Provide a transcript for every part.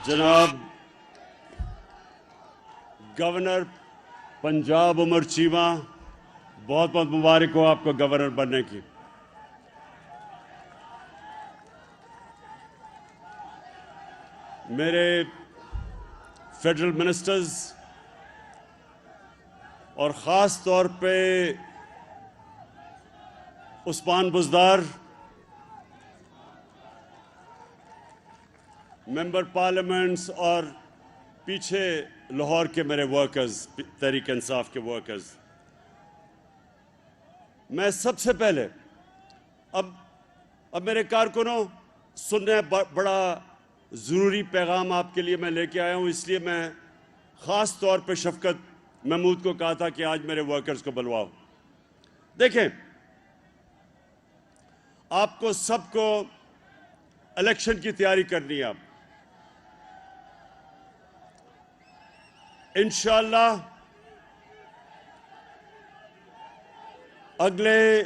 जनाब गवर्नर पंजाब उमर चीमा, बहुत बहुत मुबारक हो आपको गवर्नर बनने की। मेरे फेडरल मिनिस्टर्स और ख़ास तौर पे उस्मान बुज़दार, मेंबर पार्लियामेंट्स और पीछे लाहौर के मेरे वर्कर्स, तहरीक इंसाफ के वर्कर्स, मैं सबसे पहले अब मेरे कारकुनों सुनने बड़ा ज़रूरी पैगाम आपके लिए मैं लेके आया हूँ, इसलिए मैं ख़ास तौर पे शफकत महमूद को कहा था कि आज मेरे वर्कर्स को बुलवाओ। देखें, आपको सबको इलेक्शन की तैयारी करनी है। अब इंशाअल्लाह अगले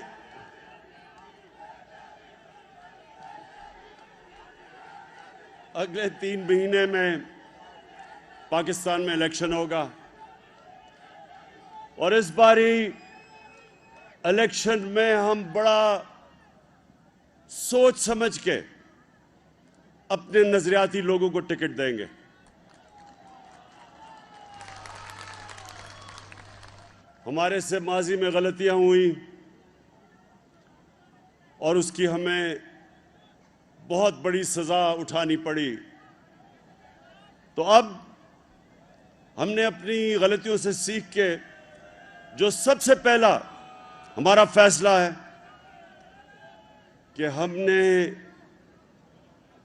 3 महीने में पाकिस्तान में इलेक्शन होगा और इस बारी इलेक्शन में हम बड़ा सोच समझ के अपने नजरियाती लोगों को टिकट देंगे। हमारे से माजी में गलतियां हुई और उसकी हमें बहुत बड़ी सज़ा उठानी पड़ी, तो अब हमने अपनी गलतियों से सीख के जो सबसे पहला हमारा फैसला है कि हमने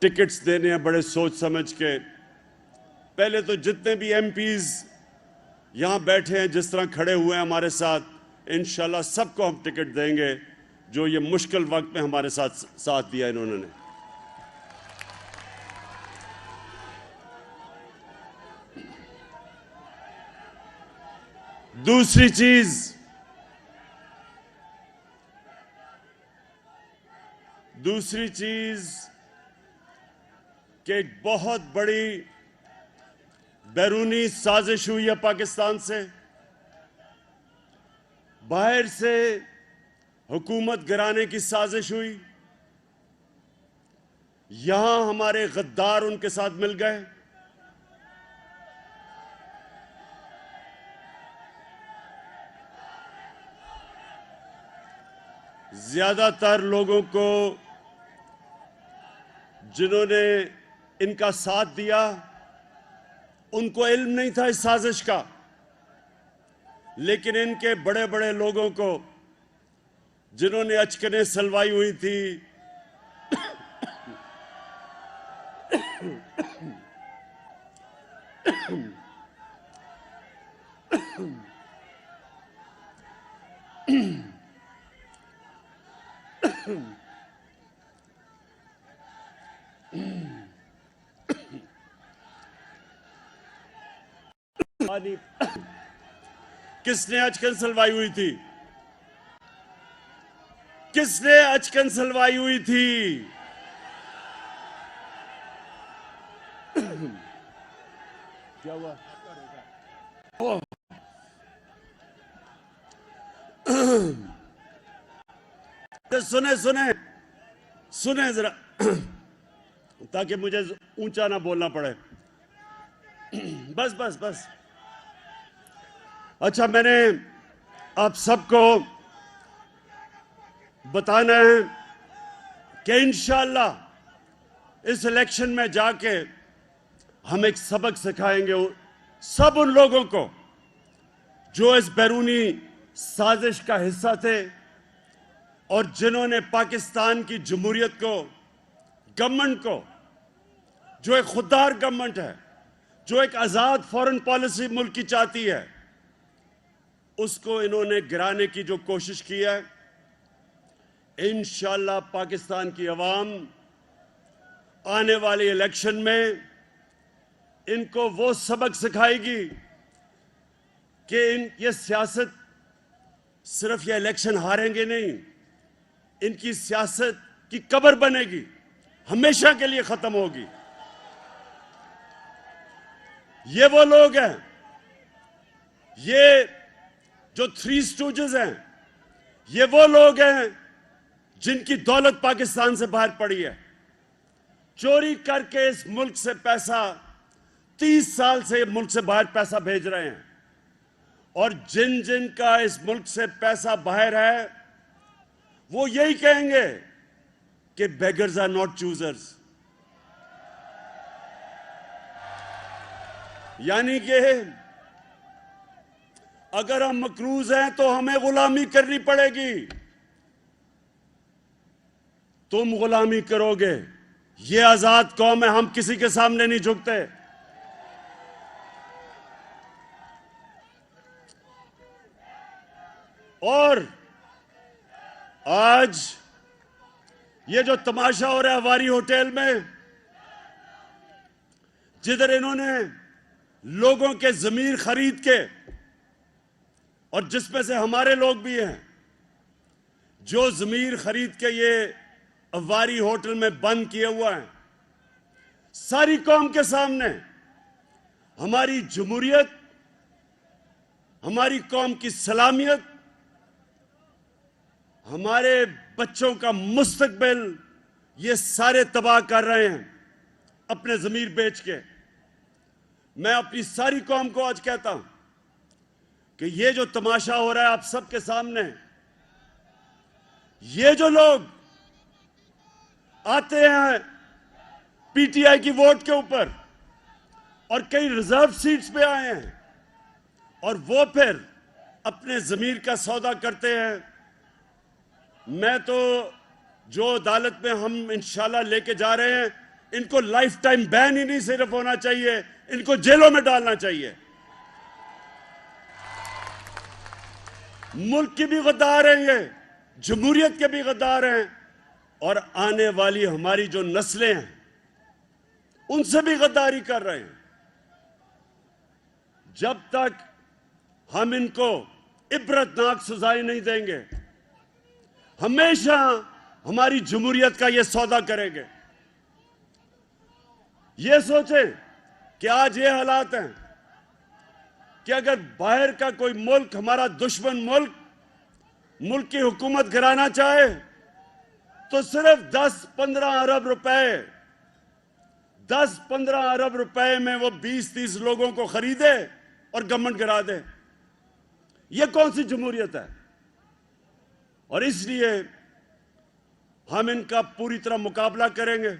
टिकट्स देने हैं बड़े सोच समझ के। पहले तो जितने भी एमपीज़ यहाँ बैठे हैं, जिस तरह खड़े हुए हैं हमारे साथ, इंशाल्लाह सबको हम टिकट देंगे जो ये मुश्किल वक्त में हमारे साथ दिया इन्होंने। दूसरी चीज कि एक बहुत बड़ी बैरूनी साजिश हुई है पाकिस्तान से। बाहर से हुकूमत गिराने की साजिश हुई, यहां हमारे गद्दार उनके साथ मिल गए। ज्यादातर लोगों को जिन्होंने इनका साथ दिया उनको इल्म नहीं था इस साजिश का, लेकिन इनके बड़े बड़े लोगों को जिन्होंने अचकने सलवाई हुई थी, किसने अचकन सलवाई हुई थी? किसने अचकन सलवाई हुई थी? क्या हुआ? सुने जरा ताकि मुझे ऊंचा ना बोलना पड़े। बस। अच्छा, मैंने आप सबको बताना है कि इंशाअल्लाह इस इलेक्शन में जाके हम एक सबक सिखाएंगे सब उन लोगों को जो इस बैरूनी साजिश का हिस्सा थे और जिन्होंने पाकिस्तान की जमहूरियत को, गवर्नमेंट को, जो एक खुददार गवर्नमेंट है, जो एक आज़ाद फॉरेन पॉलिसी मुल्क की चाहती है, उसको इन्होंने गिराने की जो कोशिश की है। इंशाअल्लाह पाकिस्तान की अवाम आने वाले इलेक्शन में इनको वो सबक सिखाएगी कि ये सियासत सिर्फ ये इलेक्शन हारेंगे नहीं, इनकी सियासत की कब्र बनेगी, हमेशा के लिए खत्म होगी। ये वो लोग हैं, ये जो थ्री स्टूजेस हैं, ये वो लोग हैं जिनकी दौलत पाकिस्तान से बाहर पड़ी है। चोरी करके इस मुल्क से पैसा 30 साल से मुल्क से बाहर पैसा भेज रहे हैं, और जिन जिन का इस मुल्क से पैसा बाहर है वो यही कहेंगे कि बेगर्स आर नॉट चूजर्स। यानी कि अगर हम मकरूज हैं तो हमें गुलामी करनी पड़ेगी। तुम गुलामी करोगे, ये आजाद कौम है, हम किसी के सामने नहीं झुकते। और आज ये जो तमाशा हो रहा है हवारी होटल में, जिधर इन्होंने लोगों के जमीर खरीद के, और जिसमें से हमारे लोग भी हैं, जो जमीर खरीद के ये अवारी होटल में बंद किए हुआ है, सारी कौम के सामने हमारी जमहूरियत, हमारी कौम की सलामियत, हमारे बच्चों का मुस्तकबिल, ये सारे तबाह कर रहे हैं अपने जमीर बेच के। मैं अपनी सारी कौम को आज कहता हूं कि ये जो तमाशा हो रहा है आप सबके सामने, ये जो लोग आते हैं पीटीआई की वोट के ऊपर और कई रिजर्व सीट्स पे आए हैं, और वो फिर अपने जमीर का सौदा करते हैं। मैं तो जो अदालत में हम इंशाल्लाह लेके जा रहे हैं, इनको लाइफ टाइम बैन ही नहीं सिर्फ होना चाहिए, इनको जेलों में डालना चाहिए। मुल्क के भी गद्दार हैं ये, जमहूरियत के भी गद्दार हैं, और आने वाली हमारी जो नस्लें हैं उनसे भी गद्दारी कर रहे हैं। जब तक हम इनको इबरतनाक सजाएं नहीं देंगे, हमेशा हमारी जमहूरियत का ये सौदा करेंगे। ये सोचें कि आज ये हालात हैं कि अगर बाहर का कोई मुल्क, हमारा दुश्मन मुल्क की हुकूमत गिराना चाहे तो सिर्फ 10-15 अरब रुपए, 10-15 अरब रुपए में वो 20-30 लोगों को खरीदे और गवर्नमेंट गिरा दे। ये कौन सी जमहूरियत है? और इसलिए हम इनका पूरी तरह मुकाबला करेंगे।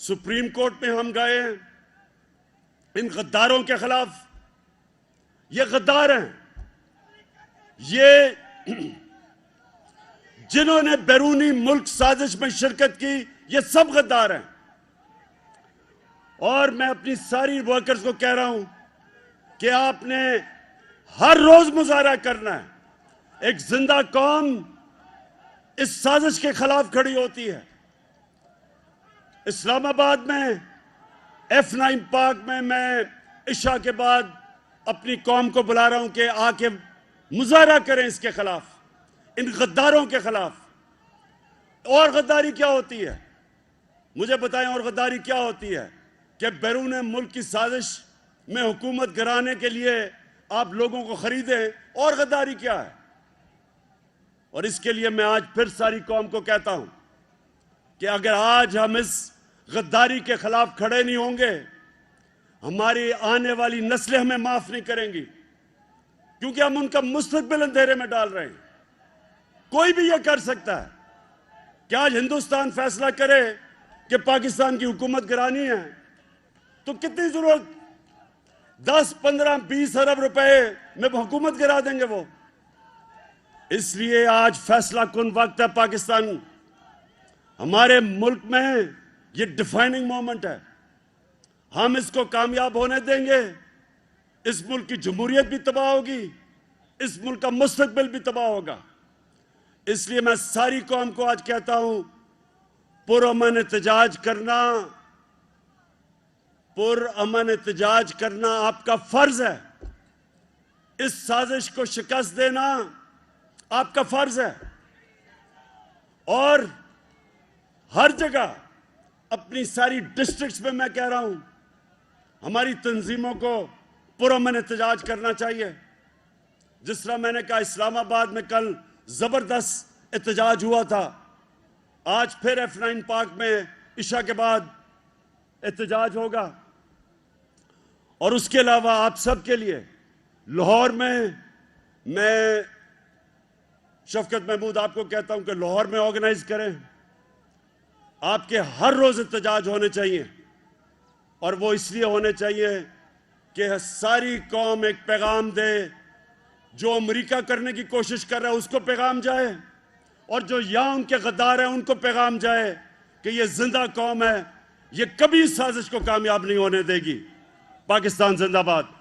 सुप्रीम कोर्ट में हम गए हैं इन गद्दारों के खिलाफ। ये गद्दार हैं, ये जिन्होंने बैरूनी मुल्क साजिश में शिरकत की, ये सब गद्दार हैं। और मैं अपनी सारी वर्कर्स को कह रहा हूं कि आपने हर रोज मुजाहरा करना है। एक जिंदा कौम इस साजिश के खिलाफ खड़ी होती है। इस्लामाबाद में F9 पार्क में मैं इशा के बाद अपनी कौम को बुला रहा हूं कि आके मुजाहरा करें इसके खिलाफ, इन गद्दारों के खिलाफ। और गद्दारी क्या होती है, मुझे बताएं, और गद्दारी क्या होती है कि बैरून मुल्क की साजिश में हुकूमत गिराने के लिए आप लोगों को खरीदें, और गद्दारी क्या है? और इसके लिए मैं आज फिर सारी कौम को कहता हूं कि अगर आज हम इस गद्दारी के खिलाफ खड़े नहीं होंगे, हमारी आने वाली नस्लें हमें माफ नहीं करेंगी, क्योंकि हम उनका मुस्तकबिल अंधेरे में डाल रहे हैं। कोई भी यह कर सकता है कि आज हिंदुस्तान फैसला करे कि पाकिस्तान की हुकूमत गिरानी है, तो कितनी जरूरत, 10, 15, 20 अरब रुपए में हुकूमत गिरा देंगे वो। इसलिए आज फैसला कुन वक्त है पाकिस्तान, हमारे मुल्क में ये डिफाइनिंग मोमेंट है। हम इसको कामयाब होने देंगे, इस मुल्क की जमहूरियत भी तबाह होगी, इस मुल्क का मुस्तकबिल भी तबाह होगा। इसलिए मैं सारी कौम को आज कहता हूं, पुरअमन एहतजाज करना, पुरअमन एहतजाज करना आपका फर्ज है। इस साजिश को शिकस्त देना आपका फर्ज है। और हर जगह अपनी सारी डिस्ट्रिक्ट्स में मैं कह रहा हूं हमारी तंजीमों को पुरअमन एहतजाज करना चाहिए। जिस तरह मैंने कहा इस्लामाबाद में कल जबरदस्त एहतजाज हुआ था, आज फिर F9 पार्क में इशा के बाद एहतजाज होगा। और उसके अलावा आप सब के लिए लाहौर में मैं शफकत महमूद आपको कहता हूं कि लाहौर में ऑर्गेनाइज करें। आपके हर रोज एहतजाज होने चाहिए और वो इसलिए होने चाहिए कि सारी कौम एक पैगाम दे, जो अमेरिका करने की कोशिश कर रहा है उसको पैगाम जाए और जो यहां उनके गद्दार हैं उनको पैगाम जाए कि ये जिंदा कौम है, ये कभी इस साजिश को कामयाब नहीं होने देगी। पाकिस्तान जिंदाबाद।